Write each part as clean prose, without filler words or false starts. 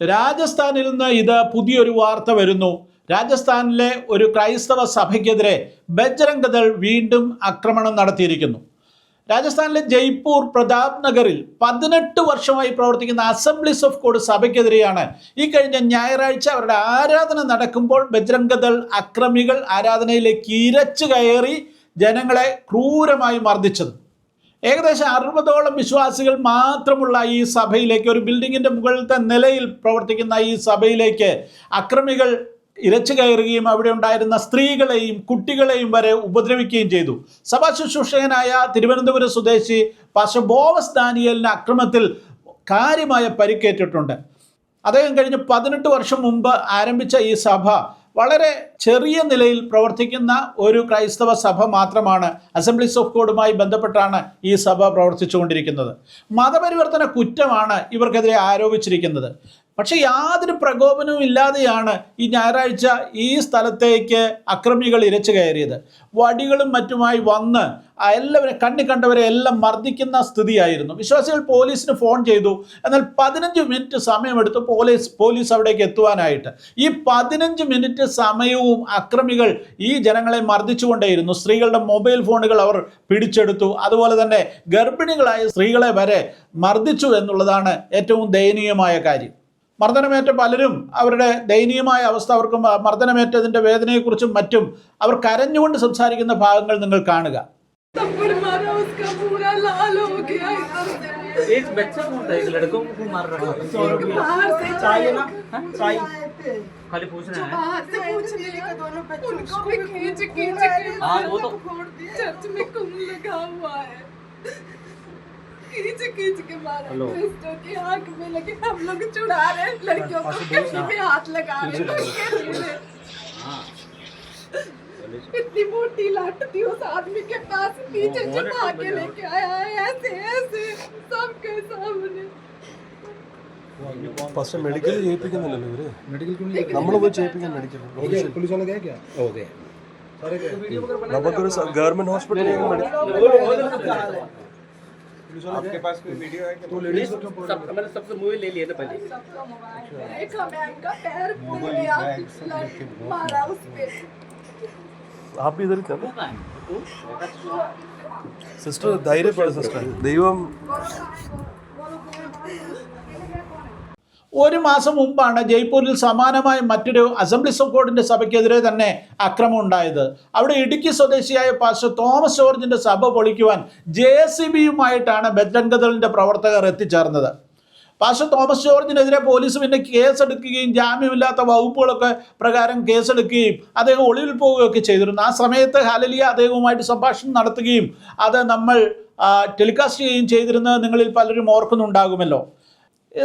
രാജസ്ഥാനിൽ നിന്ന് ഇത് പുതിയൊരു വാർത്ത വരുന്നു. രാജസ്ഥാനിലെ ഒരു ക്രൈസ്തവ സഭയ്ക്കെതിരെ ബജ്രംഗ് ദൾ വീണ്ടും ആക്രമണം നടത്തിയിരിക്കുന്നു. രാജസ്ഥാനിലെ ജയ്പൂർ പ്രതാപ് നഗറിൽ 18 വർഷമായി പ്രവർത്തിക്കുന്ന അസംബ്ലീസ് ഓഫ് ഗോഡ് സഭയ്ക്കെതിരെയാണ് ഈ കഴിഞ്ഞ ഞായറാഴ്ച അവരുടെ ആരാധന നടക്കുമ്പോൾ ബജ്രംഗ് ദൾ അക്രമികൾ ആരാധനയിലേക്ക് ഇരച്ചു കയറി ജനങ്ങളെ ക്രൂരമായി മർദ്ദിച്ചത്. ഏകദേശം 60ഓളം വിശ്വാസികൾ മാത്രമുള്ള ഈ സഭയിലേക്ക്, ഒരു ബിൽഡിങ്ങിൻ്റെ മുകളിലത്തെ നിലയിൽ പ്രവർത്തിക്കുന്ന ഈ സഭയിലേക്ക് അക്രമികൾ ഇരച്ചു കയറുകയും അവിടെ ഉണ്ടായിരുന്ന സ്ത്രീകളെയും കുട്ടികളെയും വരെ ഉപദ്രവിക്കുകയും ചെയ്തു. സഭാ ശുശ്രൂഷകനായ തിരുവനന്തപുരം സ്വദേശി പാസ്റ്റർ ബോവസ് ദാനിയലിന് അക്രമത്തിൽ കാര്യമായ പരിക്കേറ്റിട്ടുണ്ട്. അദ്ദേഹം കഴിഞ്ഞ 18 വർഷം മുമ്പ് ആരംഭിച്ച ഈ സഭ വളരെ ചെറിയ നിലയിൽ പ്രവർത്തിക്കുന്ന ഒരു ക്രൈസ്തവ സഭ മാത്രമാണ്. അസംബ്ലീസ് ഓഫ് ഗോഡുമായി ബന്ധപ്പെട്ടാണ് ഈ സഭ പ്രവർത്തിച്ചുകൊണ്ടിരിക്കുന്നത്. മതപരിവർത്തന കുറ്റമാണ് ഇവർക്കെതിരെ ആരോപിച്ചിരിക്കുന്നത്. പക്ഷേ യാതൊരു പ്രകോപനവും ഇല്ലാതെയാണ് ഈ ഞായറാഴ്ച ഈ സ്ഥലത്തേക്ക് അക്രമികൾ ഇരച്ചു കയറിയത്. വടികളും മറ്റുമായി വന്ന് എല്ലാവരും കണ്ടവരെ എല്ലാം മർദ്ദിക്കുന്ന സ്ഥിതിയായിരുന്നു. വിശ്വാസികൾ പോലീസിന് ഫോൺ ചെയ്തു. എന്നാൽ 15 മിനിറ്റ് സമയമെടുത്തു പോലീസ് അവിടേക്ക് എത്തുവാനായിട്ട്. ഈ 15 മിനിറ്റ് സമയവും അക്രമികൾ ഈ ജനങ്ങളെ മർദ്ദിച്ചുകൊണ്ടേയിരുന്നു. സ്ത്രീകളുടെ മൊബൈൽ ഫോണുകൾ അവർ പിടിച്ചെടുത്തു. അതുപോലെ തന്നെ ഗർഭിണികളായ സ്ത്രീകളെ വരെ മർദ്ദിച്ചു എന്നുള്ളതാണ് ഏറ്റവും ദയനീയമായ കാര്യം. മർദ്ദനമേറ്റ പലരും അവരുടെ ദയനീയമായ അവസ്ഥ, അവർക്ക് മർദ്ദനമേറ്റതിൻ്റെ വേദനയെക്കുറിച്ചും മറ്റും അവർ കരഞ്ഞുകൊണ്ട് സംസാരിക്കുന്ന ഭാഗങ്ങൾ നിങ്ങൾ കാണുക. एक बच्चा कौन था? एक लड़कों को मार रहा था। चाहिए ना? चाहिए। खाली पूछना है। बाहर से पूछने का दोनों बच्चों उनको भी खींच के हाँ वो तो चर्च में कुंभ लगा हुआ है, खींच के मारा। क्रिस्टो की आंख में लगे, हम लोग चुरा रहे हैं लड़कियों को, कहीं में हाथ लगा रहे हैं। इतनी मोटी लाट थी उस आदमी के पास, पीछे छुपा के लेके आया है ऐसे सबके सामने. ഫസ്റ്റ് മെഡിക്കൽ ചെയ്യിപ്പിക്കുന്നില്ലല്ലോ ഇവര്. നമ്മൾ പോയി ചെയ്യിപ്പിക്കാൻ മെഡിക്കൽ हो गया നമുക്കൊരു ഗവൺമെന്റ് ഹോസ്പിറ്റലിൽ आपके पास कोई वीडियो है कि मैंने सबसे मूवी ले लिया ना पहले. एक मैन का पैर फूट गया, मारा उस पे. आप भी इधर थे സിസ്റ്റർ, ധൈര്യപ്പെടും സിസ്റ്റർ, ദൈവം. ഒരു മാസം മുമ്പാണ് ജയ്പൂരിൽ സമാനമായ മറ്റൊരു അസംബ്ലീസ് ഓഫ് ഗോഡിൻ്റെ സഭയ്ക്കെതിരെ തന്നെ അക്രമം ഉണ്ടായത്. അവിടെ ഇടുക്കി സ്വദേശിയായ പാസ്റ്റർ തോമസ് ജോർജിൻ്റെ സഭ പൊളിക്കുവാൻ JCBയുമായിട്ടാണ് ബജ്രംഗ് ദളിൻ്റെ പ്രവർത്തകർ എത്തിച്ചേർന്നത്. പാസ്റ്റർ തോമസ് ജോർജിനെതിരെ പോലീസ് പിന്നെ കേസെടുക്കുകയും ജാമ്യമില്ലാത്ത വകുപ്പുകളൊക്കെ പ്രകാരം കേസെടുക്കുകയും അദ്ദേഹം ഒളിവിൽ പോവുകയൊക്കെ ചെയ്തിരുന്നു. ആ സമയത്ത് ഹല്ലേലൂയ അദ്ദേഹവുമായിട്ട് സംഭാഷണം നടത്തുകയും അത് നമ്മൾ ടെലികാസ്റ്റ് ചെയ്യുകയും ചെയ്തിരുന്നത് നിങ്ങളിൽ പലരും ഓർക്കുന്നുണ്ടാകുമല്ലോ.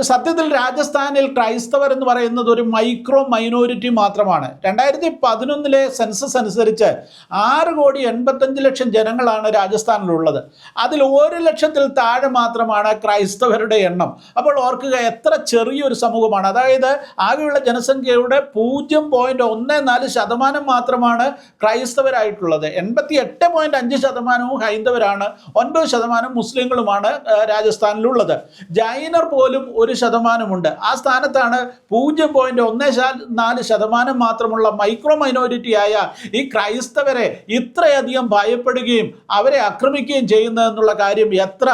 സത്യത്തിൽ രാജസ്ഥാനിൽ ക്രൈസ്തവർ എന്ന് പറയുന്നത് ഒരു മൈക്രോ മൈനോരിറ്റി മാത്രമാണ്. 2011 സെൻസസ് അനുസരിച്ച് 6,85,00,000 ജനങ്ങളാണ് രാജസ്ഥാനിലുള്ളത്. അതിൽ 1 ലക്ഷത്തിൽ താഴെ മാത്രമാണ് ക്രൈസ്തവരുടെ എണ്ണം. അപ്പോൾ ഓർക്കുക എത്ര ചെറിയൊരു സമൂഹമാണ്. അതായത് ആകെയുള്ള ജനസംഖ്യയുടെ 0.14% മാത്രമാണ് ക്രൈസ്തവരായിട്ടുള്ളത്. 88.5% ഹൈന്ദവരാണ്, 9% മുസ്ലിങ്ങളുമാണ് രാജസ്ഥാനിലുള്ളത്. ജൈനർ പോലും 1% ആ സ്ഥാനത്താണ് 0.14% മാത്രമുള്ള മൈക്രോ മൈനോരിറ്റിയായ ഈ ക്രൈസ്തവരെ ഇത്രയധികം ഭയപ്പെടുകയും അവരെ ആക്രമിക്കുകയും ചെയ്യുന്നതെന്നുള്ള കാര്യം എത്ര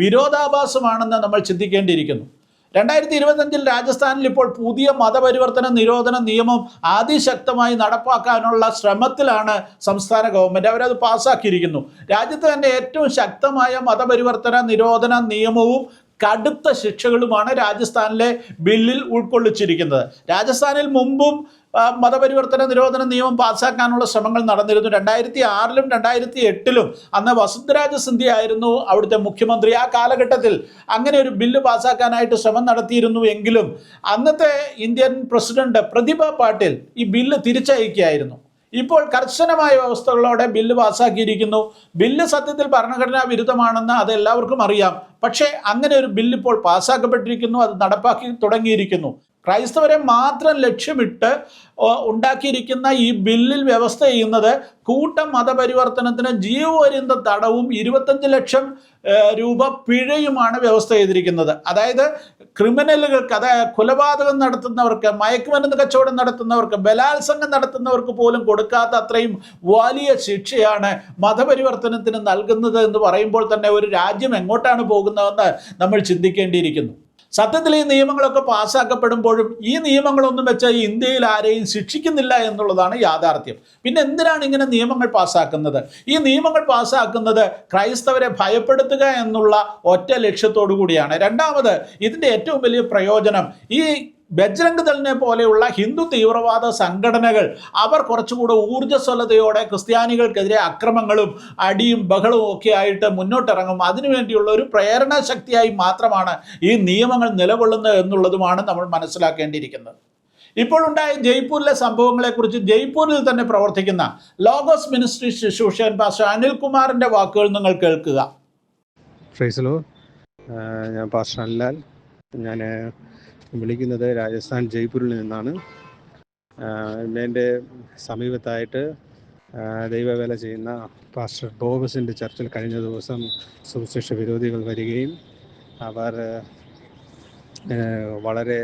വിരോധാഭാസമാണെന്ന് നമ്മൾ ചിന്തിക്കേണ്ടിയിരിക്കുന്നു. 2025 രാജസ്ഥാനിൽ ഇപ്പോൾ പുതിയ മതപരിവർത്തന നിരോധന നിയമം അതിശക്തമായി നടപ്പാക്കാനുള്ള ശ്രമത്തിലാണ് സംസ്ഥാന ഗവൺമെൻറ്. അവരത് പാസ്സാക്കിയിരിക്കുന്നു. രാജ്യത്ത് തന്നെ ഏറ്റവും ശക്തമായ മതപരിവർത്തന നിരോധന നിയമവും കടുത്ത ശിക്ഷകളുമാണ് രാജസ്ഥാനിലെ ബില്ലിൽ ഉൾക്കൊള്ളിച്ചിരിക്കുന്നത്. രാജസ്ഥാനിൽ മുമ്പും മതപരിവർത്തന നിരോധന നിയമം പാസ്സാക്കാനുള്ള ശ്രമങ്ങൾ നടന്നിരുന്നു. 2006-ലും 2008-ലും അന്ന് വസുന്ധരാജ സിന്ധ്യ ആയിരുന്നു അവിടുത്തെ മുഖ്യമന്ത്രി. ആ കാലഘട്ടത്തിൽ അങ്ങനെ ഒരു ബില്ല് പാസ്സാക്കാനായിട്ട് ശ്രമം നടത്തിയിരുന്നു. എങ്കിലും അന്നത്തെ ഇന്ത്യൻ പ്രസിഡന്റ് പ്രതിഭ പാട്ടീൽ ഈ ബില്ല് തിരിച്ചയക്കുകയായിരുന്നു. ഇപ്പോൾ കർശനമായ വ്യവസ്ഥകളോടെ ബില്ല് പാസ്സാക്കിയിരിക്കുന്നു. ബില്ല് സത്യത്തിൽ ഭരണഘടനാ വിരുദ്ധമാണെന്ന് അതെല്ലാവർക്കും അറിയാം. പക്ഷേ അങ്ങനെ ഒരു ബില്ല് ഇപ്പോൾ പാസ്സാക്കപ്പെട്ടിരിക്കുന്നു, അത് നടപ്പാക്കി തുടങ്ങിയിരിക്കുന്നു. ക്രൈസ്തവരെ മാത്രം ലക്ഷ്യമിട്ട് ഉണ്ടാക്കിയിരിക്കുന്ന ഈ ബില്ലിൽ വ്യവസ്ഥ ചെയ്യുന്നത് കൂട്ടം മതപരിവർത്തനത്തിന് ജീവപര്യന്തം തടവും 25 ലക്ഷം രൂപ പിഴയുമാണ് വ്യവസ്ഥ ചെയ്തിരിക്കുന്നത്. അതായത് ക്രിമിനലുകൾക്ക്, അതായത് കൊലപാതകം നടത്തുന്നവർക്ക്, മയക്കുമരുന്ന് കച്ചവടം നടത്തുന്നവർക്ക്, ബലാത്സംഗം നടത്തുന്നവർക്ക് പോലും കൊടുക്കാത്ത അത്രയും വലിയ ശിക്ഷയാണ് മതപരിവർത്തനത്തിന് നൽകുന്നത് എന്ന് പറയുമ്പോൾ തന്നെ ഒരു രാജ്യം എങ്ങോട്ടാണ് പോകുന്നതെന്ന് നമ്മൾ ചിന്തിക്കേണ്ടിയിരിക്കുന്നു. സത്യത്തിൽ ഈ നിയമങ്ങളൊക്കെ പാസ്സാക്കപ്പെടുമ്പോഴും ഈ നിയമങ്ങളൊന്നും വെച്ച് ഇന്ത്യയിൽ ആരെയും ശിക്ഷിക്കുന്നില്ല എന്നുള്ളതാണ് യാഥാർത്ഥ്യം. പിന്നെ എന്തിനാണ് ഇങ്ങനെ നിയമങ്ങൾ പാസ്സാക്കുന്നത്? ഈ നിയമങ്ങൾ പാസ്സാക്കുന്നത് ക്രൈസ്തവരെ ഭയപ്പെടുത്തുക എന്നുള്ള ഒറ്റ ലക്ഷ്യത്തോടു കൂടിയാണ്. രണ്ടാമത്, ഇതിൻ്റെ ഏറ്റവും വലിയ പ്രയോജനം ഈ ബജ്രംഗ് ദളിനെ പോലെയുള്ള ഹിന്ദു തീവ്രവാദ സംഘടനകൾ അവർ കുറച്ചുകൂടെ ഊർജ്ജസ്വലതയോടെ ക്രിസ്ത്യാനികൾക്കെതിരെ അക്രമങ്ങളും അടിയും ബഹളവും ഒക്കെ ആയിട്ട് മുന്നോട്ടിറങ്ങും. അതിനുവേണ്ടിയുള്ള ഒരു പ്രേരണാ ശക്തിയായി മാത്രമാണ് ഈ നിയമങ്ങൾ നിലകൊള്ളുന്നത് എന്നുള്ളതുമാണ് നമ്മൾ മനസ്സിലാക്കേണ്ടിയിരിക്കുന്നത്. ഇപ്പോൾ ഉണ്ടായ ജയ്പൂരിലെ സംഭവങ്ങളെക്കുറിച്ച് ജയ്പൂരിൽ തന്നെ പ്രവർത്തിക്കുന്ന ലോഗോസ് മിനിസ്ട്രി ശുശ്രൂഷൻ പാസ്റ്റർ അനിൽകുമാറിൻ്റെ വാക്കുകൾ നിങ്ങൾ കേൾക്കുക. ഫ്രൈസലോ, ഞാൻ പാസ്റ്റർ അനിലാൽ. ഞാൻ വിളിക്കുന്നത് രാജസ്ഥാൻ ജയ്പൂരിൽ നിന്നാണ്. എൻ്റെ സമീപത്തായിട്ട് ദൈവവേല ചെയ്യുന്ന പാസ്റ്റർ ബോബസിൻ്റെ ചർച്ചിൽ കഴിഞ്ഞ ദിവസം സുവിശേഷ വിരോധികൾ വരികയും അവർ വളരെ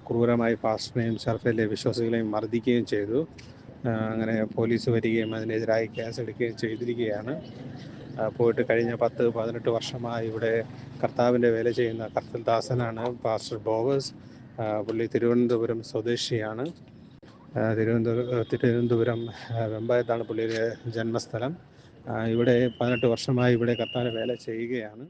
ക്രൂരമായി പാസ്റ്ററിനെയും ചർച്ചിലെ വിശ്വാസികളെയും മർദ്ദിക്കുകയും ചെയ്തു. അങ്ങനെ പോലീസ് വരികയും അതിനെതിരായി കേസെടുക്കുകയും ചെയ്തിരിക്കുകയാണ്. പോയിട്ട് കഴിഞ്ഞ 10-18 വർഷമായി ഇവിടെ കർത്താവിൻ്റെ വേല ചെയ്യുന്ന കർത്തൽദാസനാണ് പാസ്റ്റർ ബോബസ്. പുള്ളി തിരുവനന്തപുരം സ്വദേശിയാണ്. തിരുവനന്തപുരം വെമ്പായത്താണ് പുള്ളിയുടെ ജന്മസ്ഥലം. ഇവിടെ 18 വർഷമായി ഇവിടെ കർത്താവിൻ്റെ വേല ചെയ്യുകയാണ്.